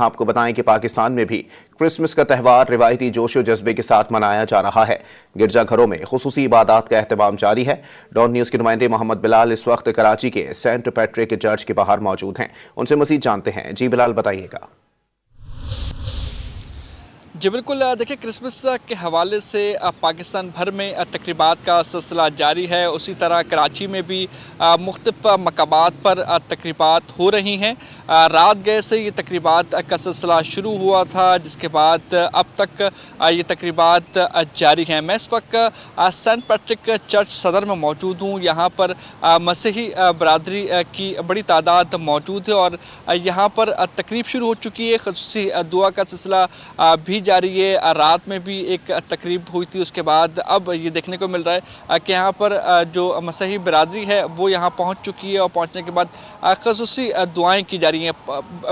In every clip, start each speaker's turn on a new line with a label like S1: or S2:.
S1: आपको बताएं कि पाकिस्तान में भी क्रिसमस का त्यौहार रिवायती जोशो जज्बे के साथ मनाया जा रहा है। गिरजाघरों में खुसूसी इबादत का एहतमाम जारी है। डॉन न्यूज़ के नुमाइंदे मोहम्मद बिलाल इस वक्त कराची के सेंट पैट्रिक चर्च के बाहर मौजूद हैं। उनसे मज़ीद जानते हैं। जी बिलाल, बताइएगा।
S2: जी बिल्कुल, देखिए क्रिसमस के हवाले से पाकिस्तान भर में तकरीबात का सिलसिला जारी है। उसी तरह कराची में भी मुख्तलिफ मकामात पर तकरीबात हो रही हैं। रात गए से ये तकरीबात का सिलसिला शुरू हुआ था, जिसके बाद अब तक ये तकरीबात जारी हैं। मैं इस वक्त सेंट पैट्रिक चर्च सदर में मौजूद हूँ। यहाँ पर मसीही बरादरी की बड़ी तादाद मौजूद है और यहाँ पर तकरीब शुरू हो चुकी है। ख़ुसूसी दुआ का सिलसिला भी जारी है। रात में भी एक तकरीब हुई थी, उसके बाद अब ये देखने को मिल रहा है कि यहाँ पर जो मसीही बिरादरी है वो यहाँ पहुँच चुकी है और पहुँचने के बाद ख़ुसूसी दुआएं की जा रही हैं।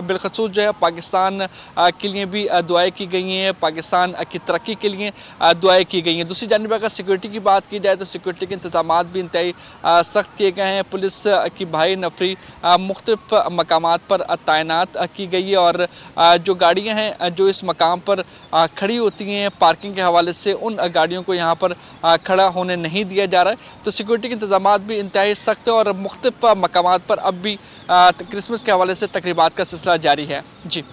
S2: बिलखसूस जो है पाकिस्तान के लिए भी दुआएं की गई हैं, पाकिस्तान की तरक्की के लिए दुआएं की गई हैं। दूसरी जानिब अगर सिक्योरिटी की बात की जाए तो सिक्योरिटी के इंतजाम भी इंतहाई सख्त किए गए हैं। पुलिस की भारी नफरी मुख्तलिफ मकामात पर तैनात की गई है और जो गाड़ियाँ हैं जो इस मकाम पर खड़ी होती हैं पार्किंग के हवाले से, उन गाड़ियों को यहाँ पर खड़ा होने नहीं दिया जा रहा है। तो सिक्योरिटी के इंतजाम भी इंतहाई सख्त है और मुख्तलिफ मकामात पर अब भी क्रिसमस के हवाले से तकरीबात का सिलसिला जारी है। जी।